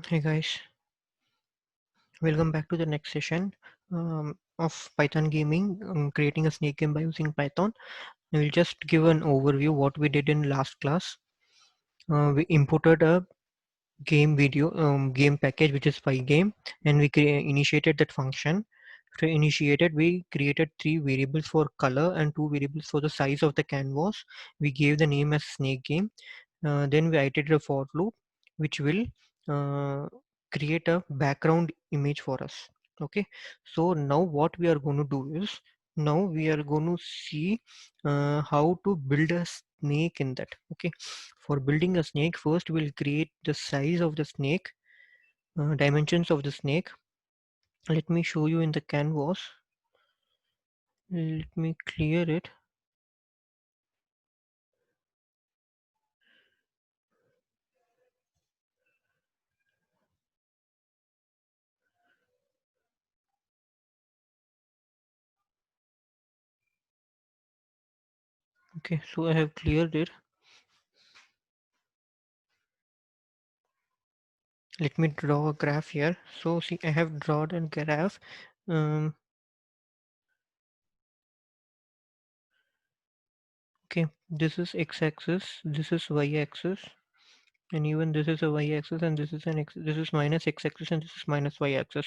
Hey guys, welcome back to the next session of Python gaming, creating a snake game by using Python. I will just give an overview what we did in last class. We imported a game package which is Pygame, and we initiated that function. To initiate it, we created three variables for color and two variables for the size of the canvas. We gave the name as snake game. Then we iterated a for loop which will uh, create a background image for us. Okay, so now what we are going to do is, now we are going to see how to build a snake in that. Okay, for building a snake, first we'll create the size of the snake, dimensions of the snake. Let me show you in the canvas. Let me clear it. Okay, so I have cleared it. Let me draw a graph here. So see, I have drawn a graph. um, okay, this is x-axis, this is y-axis, and even this is a y-axis, and this is an x, this is minus x-axis, and this is minus y-axis.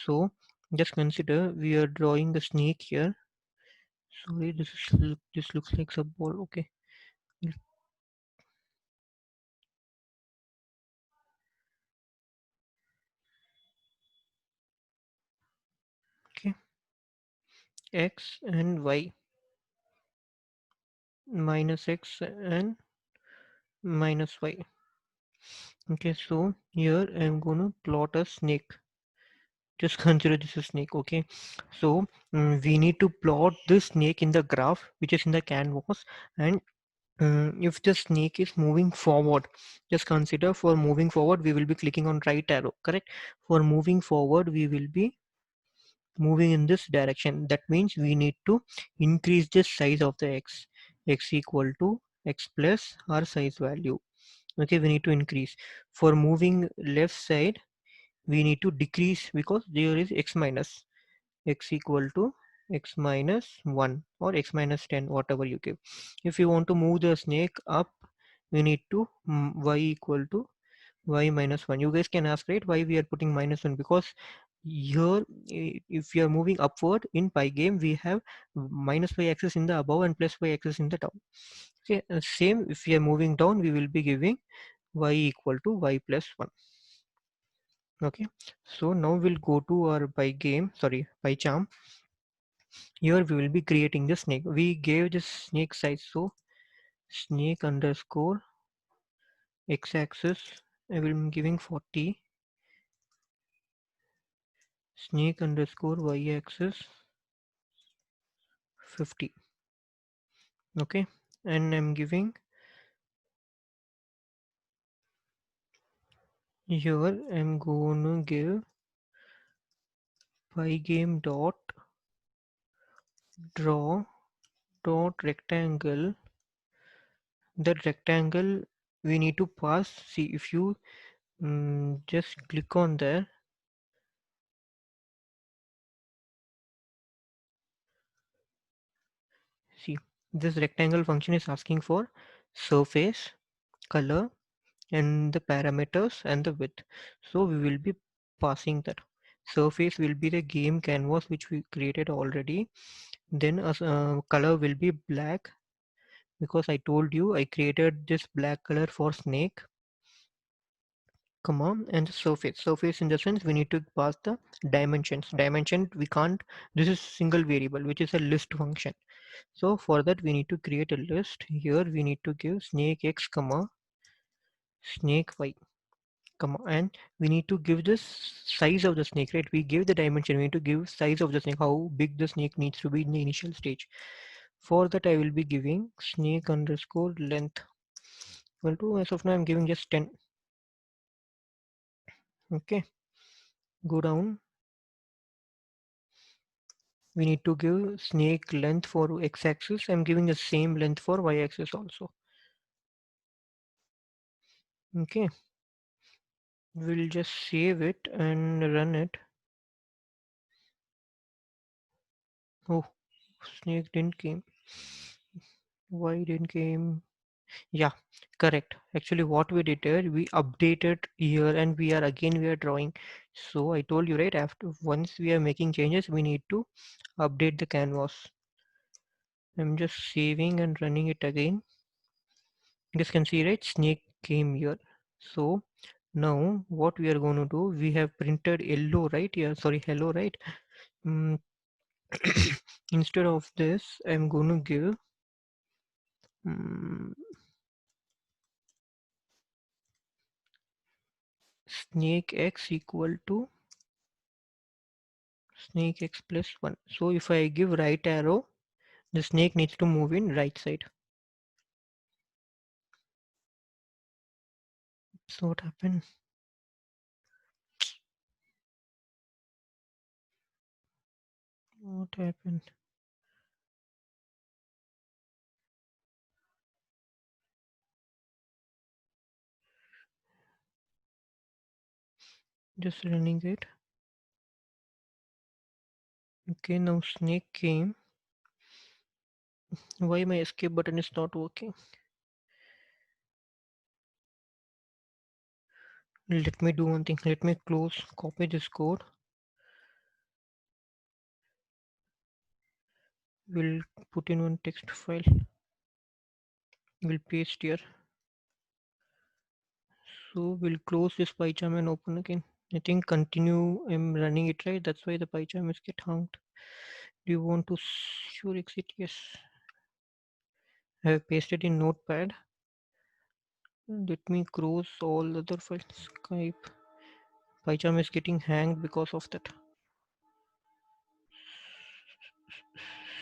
So just consider we are drawing the snake here. Sorry, this looks like a ball. Okay, okay, x and y, minus x and minus y. Okay, so here I'm gonna plot a snake. Just consider this a snake. Okay, so we need to plot this snake in the graph which is in the canvas. And if the snake is moving forward, just consider for moving forward we will be clicking on right arrow, correct? For moving forward we will be moving in this direction. That means we need to increase the size of the x equal to x plus our size value. Okay, we need to increase. For moving left side we need to decrease because there is x equal to x minus 1 or x minus 10, whatever you give. If you want to move the snake up, we need to y equal to y minus 1. You guys can ask, right, why we are putting minus 1? Because here if you are moving upward in Pygame we have minus y axis in the above and plus y axis in the down. Okay, same if we are moving down we will be giving y equal to y plus 1. Okay, so now we'll go to our PyCharm. Here we will be creating the snake. We gave the snake size, so snake underscore x-axis I will be giving 40, snake underscore y-axis 50. Okay, and I'm giving here, I'm gonna give pygame dot draw dot rectangle. That rectangle we need to pass. See, if you just click on there, see, this rectangle function is asking for surface, color, and the parameters and the width. So we will be passing that. Surface will be the game canvas which we created already. Then color will be black, because I told you I created this black color for snake, comma, and the surface in the sense we need to pass the dimension. We can't, this is single variable which is a list function. So for that we need to create a list. Here we need to give snake x comma snake y comma, and we need to give this size of the snake, right? We give the dimension, we need to give size of the snake, how big the snake needs to be in the initial stage. For that I will be giving snake underscore length equal to, as of now I'm giving just 10. Okay, go down. We need to give snake length for x-axis. I'm giving the same length for y-axis also. Okay, We'll just save it and run it. Oh, snake didn't came. Why didn't came? Yeah, correct. Actually, what we did here, we updated here and we are drawing. So I told you, right, after once we are making changes, we need to update the canvas. I'm just saving and running it again. You guys can see, right, snake came here. So now what we are going to do, we have printed yellow, right? Yeah, sorry, hello, right? Mm, instead of this, I'm going to give mm, snake x equal to snake x plus 1. So if I give right arrow, the snake needs to move in right side. So what happened? What happened? Just running it. Okay, now snake came. Why my escape button is not working? Let me do one thing. Let me close, copy this code. We'll put in one text file. We'll paste here. So we'll close this PyCharm and open again. I think continue. I'm running it right. That's why the PyCharm is get hung. Do you want to sure exit? Yes. I have pasted in Notepad. Let me close all other files. Skype. PyCharm is getting hanged because of that.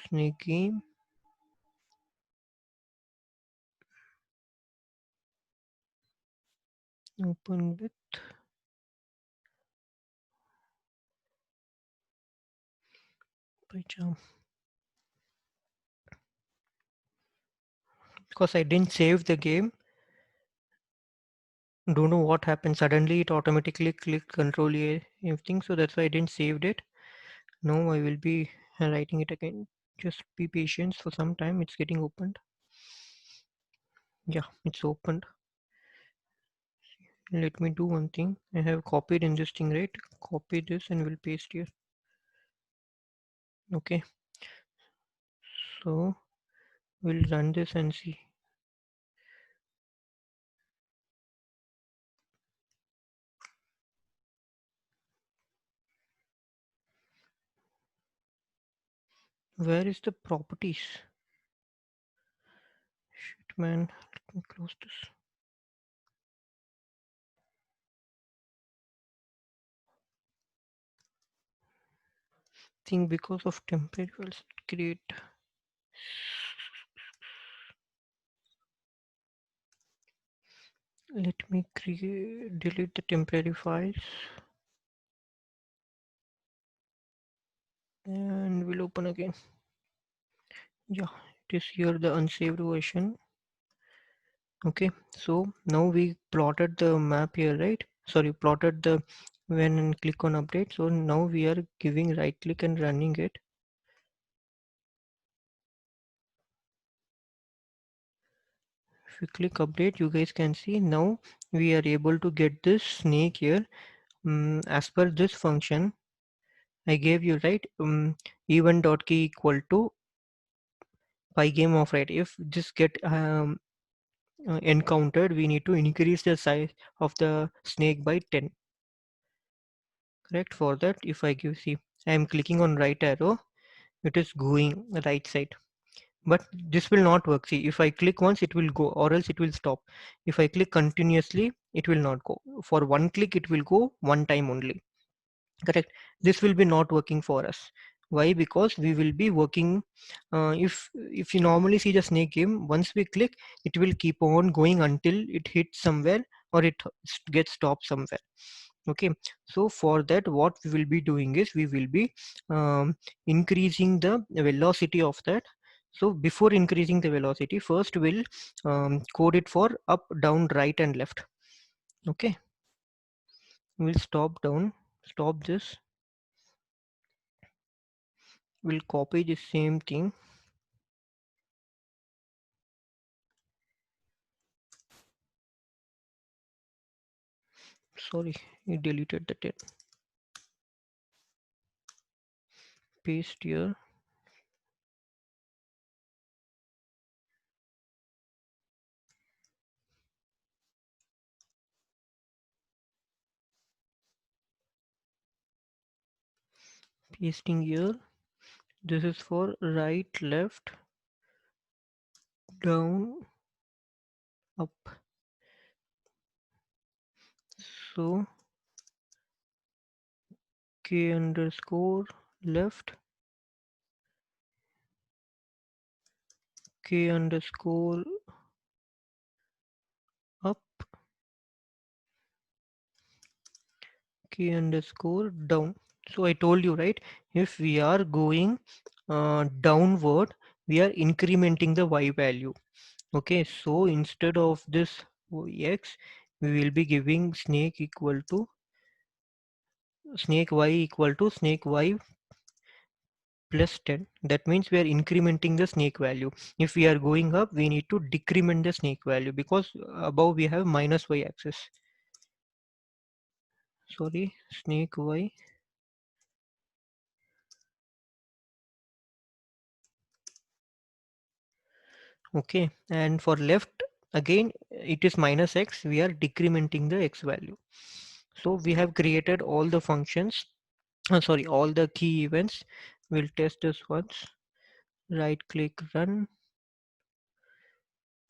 Snake game. Open with PyCharm. Because I didn't save the game. Don't know what happened. Suddenly it automatically clicked Control A everything. So that's why I didn't saved it. Now I will be writing it again. Just be patient for some time. It's getting opened. Yeah, it's opened. Let me do one thing. I have copied in this thing, right? Copy this and we'll paste here. Okay. So we'll run this and see. Where is the properties? Shit, man. Let me close this. Think because of temporary files create. Let me create delete the temporary files and we'll open again. Yeah, it is here the unsaved version. Okay, so now we plotted the map here, right? Sorry, plotted the when and click on update. So now we are giving right click and running it. If you click update, you guys can see now we are able to get this snake here. As per this function I gave you, right? Event.key equal to pygame of right. If this get encountered, we need to increase the size of the snake by 10. Correct. For that, if I give, see, I am clicking on right arrow, it is going right side. But this will not work. See, if I click once, it will go, or else it will stop. If I click continuously, it will not go. For one click, it will go one time only. Correct. This will be not working for us. Why? Because we will be working. If you normally see the snake game, once we click, it will keep on going until it hits somewhere or it gets stopped somewhere. Okay, so for that what we will be doing is we will be increasing the velocity of that. So before increasing the velocity, first we'll code it for up, down, right and left. Okay, We'll stop down, stop this. We'll copy the same thing. Sorry, you deleted the 10. Paste here. Pasting here. This is for right, left, down, up. So k underscore left, k underscore up, k underscore down. So I told you, right? If we are going downward, we are incrementing the y value. Okay, so instead of this x, we will be giving snake equal to snake y equal to snake y plus 10. That means we are incrementing the snake value. If we are going up, we need to decrement the snake value because above we have minus y axis. Sorry, snake y. Okay, and for left again it is minus x. We are decrementing the x value. So we have created all the functions. Sorry, all the key events. We'll test this once. Right click, run.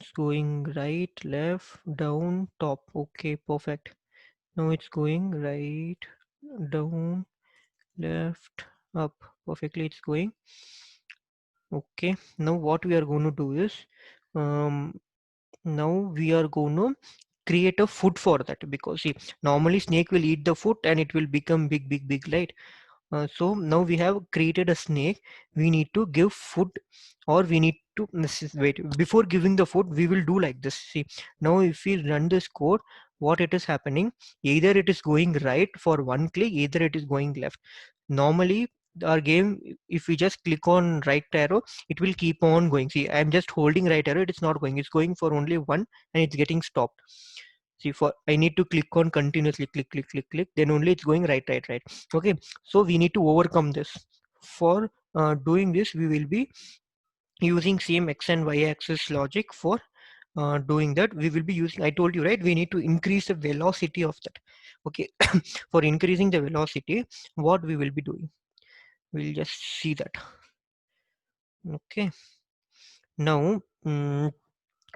It's going right, left, down, top. Okay, perfect. Now it's going right, down, left, up. Perfectly it's going. Okay, now what we are going to do is, um, now we are going to create a food for that, because see, normally snake will eat the food and it will become big, right? So now we have created a snake. We need to give food, or we need to wait before giving the food. We will do like this. See, now if we run this code, what it is happening, either it is going right for one click, either it is going left. Normally our game, if we just click on right arrow, it will keep on going. See, I'm just holding right arrow, it's not going, it's going for only one and it's getting stopped. See, for I need to click on continuously, click, then only it's going right. Okay, so we need to overcome this. For doing this, we will be using same x and y axis logic. For doing that, we will be using, I told you, right, we need to increase the velocity of that. Okay, for increasing the velocity, what we will be doing, we'll just see that. Okay, now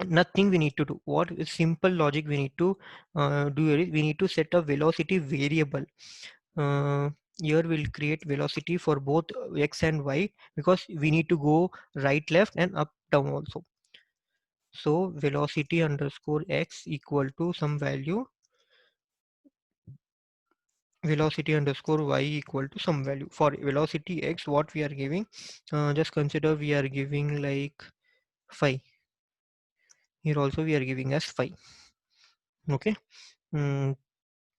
nothing we need to do. What is simple logic we need to do is, we need to set a velocity variable. uh, Here we'll create velocity for both x and y, because we need to go right, left and up, down also. So velocity underscore x equal to some value, velocity underscore y equal to some value. For velocity x, what we are giving, just consider we are giving like 5. Here also we are giving as 5. Okay.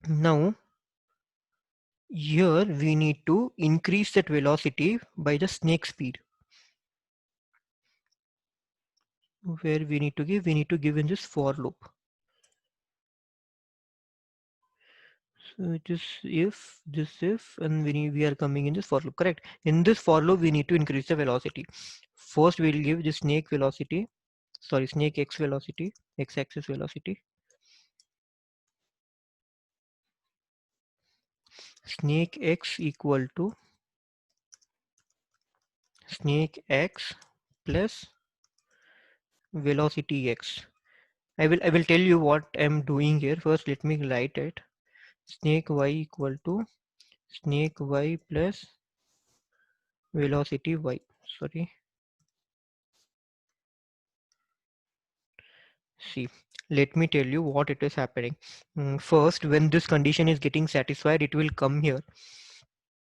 Now here we need to increase that velocity by the snake speed. Where we need to give in this for loop. So it is if, this if, and we are coming in this for loop, correct? In this for loop, we need to increase the velocity. First, we will give the snake velocity, sorry, snake x velocity, x-axis velocity. Snake x equal to snake x plus velocity x. I will tell you what I'm doing here. First, let me write it. Snake y equal to snake y plus velocity y. Sorry. See, let me tell you what it is happening. First, when this condition is getting satisfied, it will come here.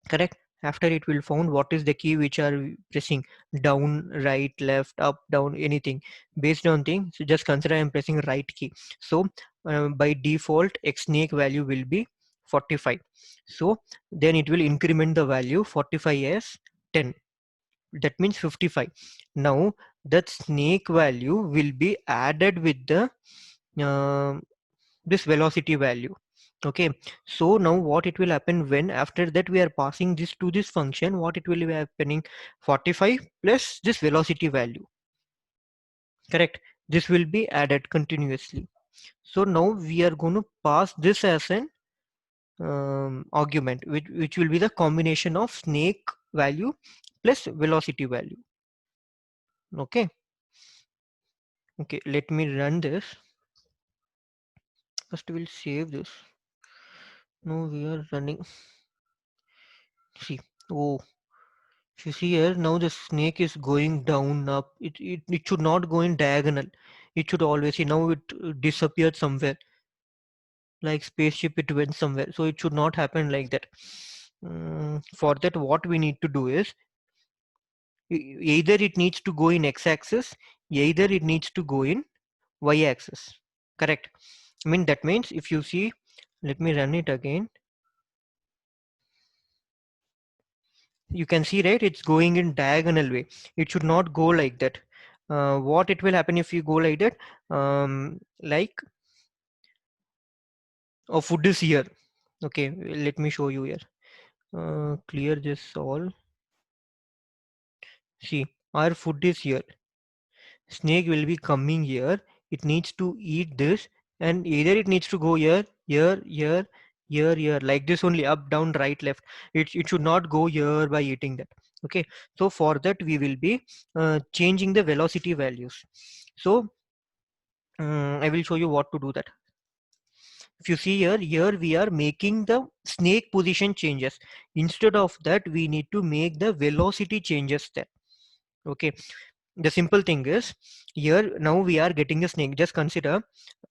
Correct? After it will found what is the key which are pressing, down, right, left, up, down, anything. Based on thing, so just consider I'm pressing right key. So by default, x snake value will be 45. So then it will increment the value 45 as 10. That means 55. Now that snake value will be added with the this velocity value. Okay, so now what it will happen, when after that we are passing this to this function, what it will be happening, 45 plus this velocity value, correct, this will be added continuously. So now we are going to pass this as an argument, which will be the combination of snake value plus velocity value. Okay, okay, let me run this. First we'll save this. Now we are running. See, oh, if you see here, now the snake is going down, up. It should not go in diagonal. It should always see. Now it disappeared somewhere. Like spaceship, it went somewhere. So it should not happen like that. For that, what we need to do is either it needs to go in x-axis, either it needs to go in y-axis. Correct. I mean, that means if you see, let me run it again. You can see, right, it's going in diagonal way. It should not go like that. What it will happen if you go like that, like food is here. Okay, let me show you here. Clear this all. See, our food is here. Snake will be coming here. It needs to eat this, and either it needs to go here, here, like this only, up, down, right, left. It should not go here by eating that. Okay, so for that we will be changing the velocity values. So I will show you what to do that. If you see here we are making the snake position changes. Instead of that, we need to make the velocity changes there. Okay, the simple thing is, here now we are getting a snake. Just consider,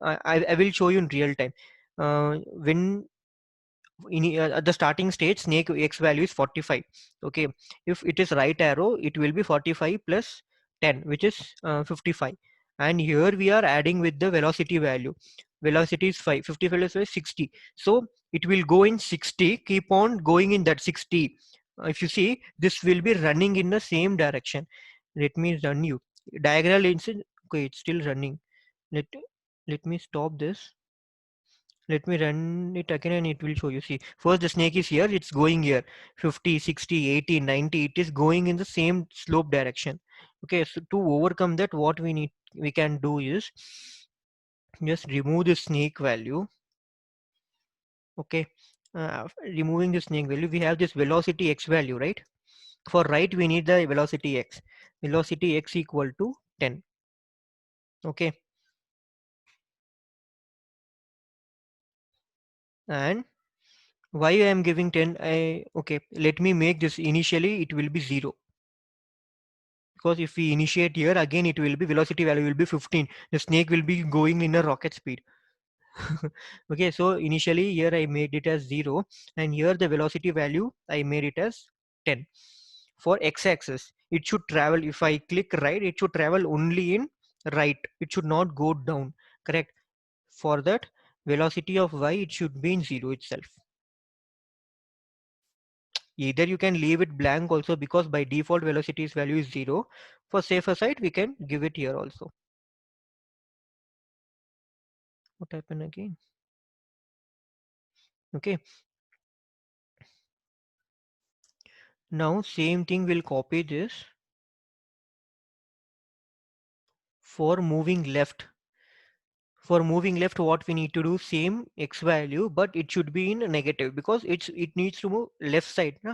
I will show you in real time. When at the starting stage, snake x value is 45. Okay, if it is right arrow, it will be 45 plus 10, which is 55. And here we are adding with the velocity value. Velocity is 5, 55 is 60. So it will go in 60, keep on going in that 60. If you see, this will be running in the same direction. Let me run you diagonal instead. Okay, it's still running. Let me stop this. Let me run it again and it will show you. See, first the snake is here, it's going here. 50, 60, 80, 90, it is going in the same slope direction. Okay, so to overcome that, what we can do is just remove the snake value. Okay, removing the snake value, we have this velocity x value, right? For right, we need the velocity x. Velocity x equal to 10. Okay, and why I am giving 10? Okay, let me make this initially, it will be 0. Because if we initiate here, again it will be velocity value will be 15. The snake will be going in a rocket speed. Okay, so initially here I made it as 0, and here the velocity value I made it as 10. For x-axis, it should travel, if I click right, it should travel only in right. It should not go down, correct? For that, velocity of y, it should be in 0 itself. Either you can leave it blank also, because by default velocity's value is 0. For safer side, we can give it here also. What happened again? Okay, now same thing, we'll copy this for moving left. For moving left, what we need to do, same x value, but it should be in negative, because it needs to move left side, na?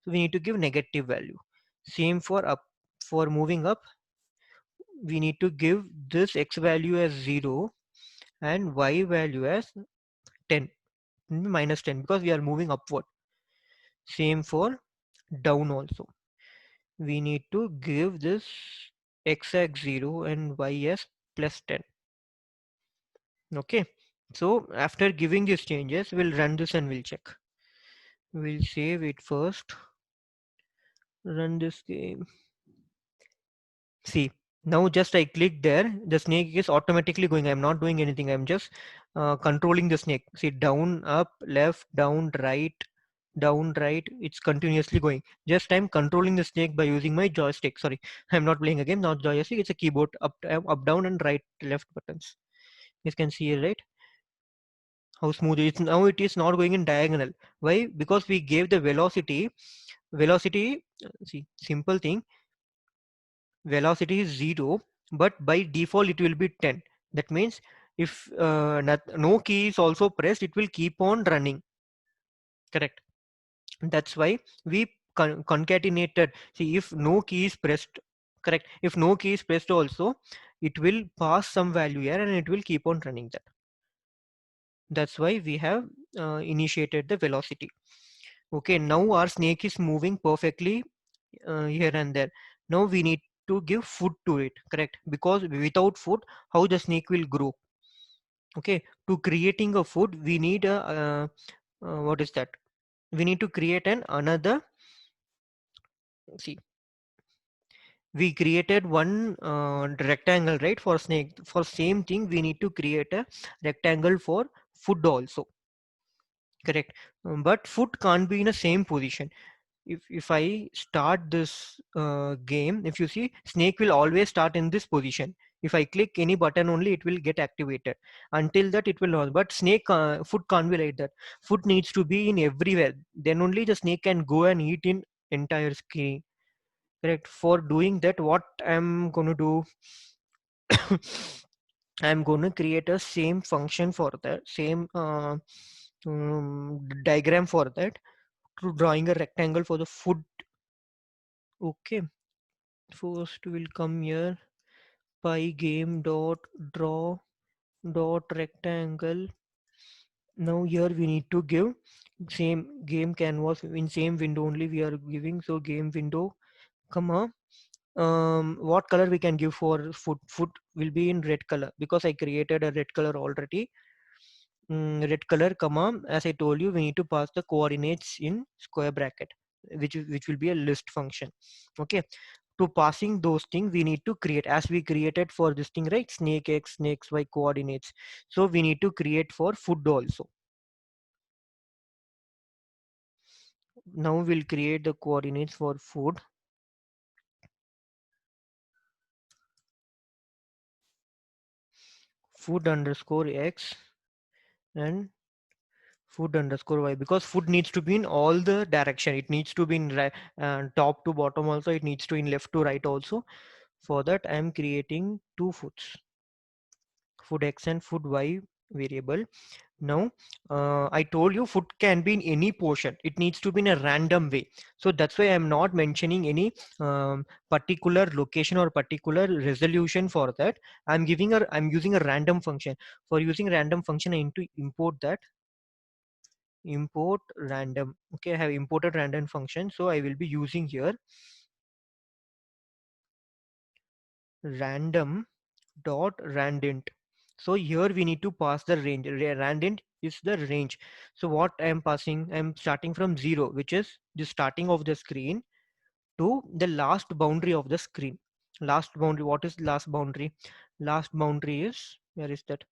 So we need to give negative value. Same for up. For moving up, we need to give this x value as 0 and y value as 10, minus 10, because we are moving upward. Same for down also. We need to give this x as 0 and y as plus 10. Okay, so after giving these changes, we'll run this and we'll check. We'll save it first, run this game. See, Now just I click there, the snake is automatically going. I'm not doing anything. I'm just controlling the snake. See, down, up, left, down, right. It's continuously going. Just I'm controlling the snake by using my joystick. Sorry, I'm not playing a game. Not joystick. It's a keyboard. Up, down, and right, left buttons. You can see it, right? How smooth it is. Now it is not going in diagonal. Why? Because we gave the velocity. Velocity. See, simple thing. Velocity is 0, but by default it will be 10. That means if no key is also pressed, it will keep on running. Correct. That's why we concatenated. See, if no key is pressed, correct. If no key is pressed also, it will pass some value here and it will keep on running that. That's why we have initiated the velocity. Okay, now our snake is moving perfectly here and there. Now we need to give food to it, correct? Because without food, how the snake will grow? Okay, to creating a food, we need a what is that? We need to create an another. See, we created one rectangle, right? For snake. For same thing, we need to create a rectangle for food also, correct? But food can't be in the same position. If I start this game, if you see, snake will always start in this position. If I click any button only, it will get activated. Until that, it will not. But snake food can't be like that. Food needs to be in everywhere. Then only the snake can go and eat in entire screen. Correct. For doing that, what I'm gonna do, I'm gonna create a same function for that, same diagram for that, to drawing a rectangle for the food. Okay. First will come here, pygame dot draw dot rectangle. Now here we need to give same game canvas in same window only we are giving. So game window, comma. What color we can give for food? Food will be in red color because I created a red color already. Red color, comma. As I told you, we need to pass the coordinates in square bracket, which will be a list function. Okay, to passing those things we need to create, as we created for this thing, right? Snake x, snake y coordinates. So we need to create for food also. Now we'll create the coordinates for food. Food underscore x and food underscore y, because food needs to be in all the direction. It needs to be in top to bottom also. It needs to in left to right also. For that I am creating two foods, food x and food y variable. Now, I told you food can be in any portion. It needs to be in a random way. So that's why I'm not mentioning any particular location or particular resolution for that. I'm using a random function. For using random function, I need to import that. Import random. Okay, I have imported random function. So I will be using here random dot randint. So here we need to pass the range. Randint is the range. So what I am passing, I am starting from 0, which is the starting of the screen, to the last boundary of the screen. Last boundary, what is last boundary? Last boundary is, where is that?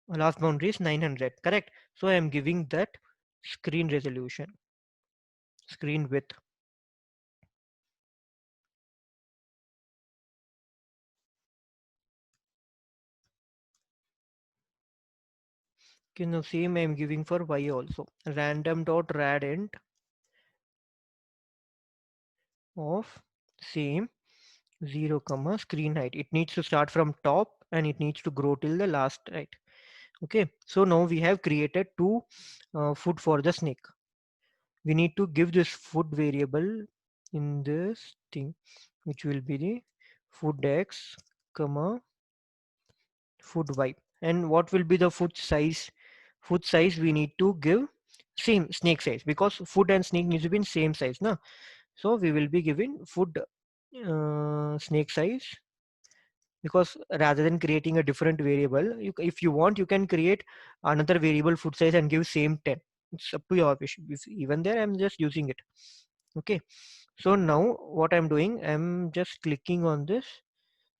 Last boundary is 900, correct? So I am giving that screen resolution, screen width. Okay, now same I am giving for y also. Random dot radint of same 0 comma screen height. It needs to start from top and it needs to grow till the last, right? Okay, so now we have created two food for the snake. We need to give this food variable in this thing, which will be the food x comma food y. And what will be the food size? Food size we need to give same snake size, because food and snake needs to be in same size now. So we will be giving food snake size, because rather than creating a different variable, if you want, you can create another variable food size and give same 10. It's up to your wish. Even there I'm just using it. Okay, so now what I'm doing, I'm just clicking on this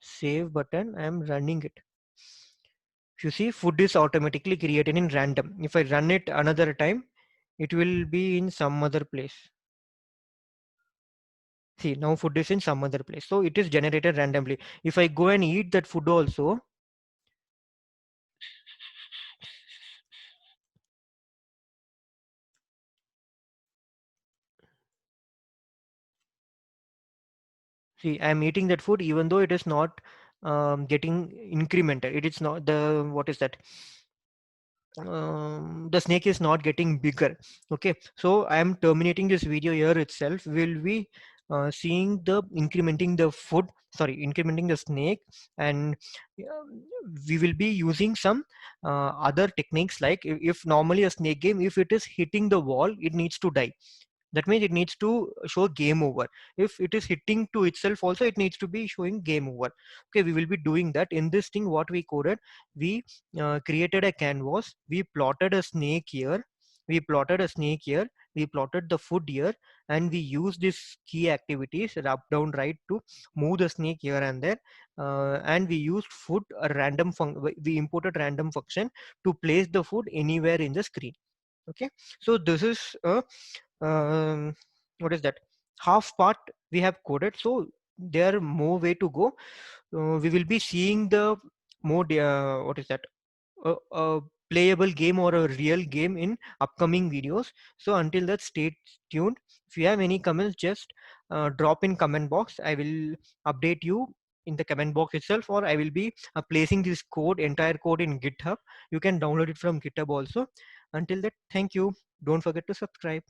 save button. I am running it. You see, food is automatically created in random. If I run it another time, it will be in some other place. See, now food is in some other place. So it is generated randomly. If I go and eat that food also, see, I am eating that food even though it is not getting incremented. It is not the, what is that? The snake is not getting bigger. Okay, so I am terminating this video here itself. Will be seeing the incrementing the food, sorry, incrementing the snake, and we will be using some other techniques, like if normally a snake game, if it is hitting the wall, it needs to die. That means it needs to show game over. If it is hitting to itself also, it needs to be showing game over. Okay, we will be doing that in this thing. What we coded, we created a canvas, we plotted a snake here, we plotted a snake here, we plotted the food here, and we use these key activities up down right to move the snake here and there, and we used food a random we imported random function to place the food anywhere in the screen. Okay, so this is a what is that, half part we have coded. So there are more way to go. We will be seeing the more what is that, a playable game or a real game in upcoming videos. So until that, stay tuned. If you have any comments, just drop in comment box. I will update you in the comment box itself, or I will be placing this code, entire code, in GitHub. You can download it from GitHub also. Until that, thank you. Don't forget to subscribe.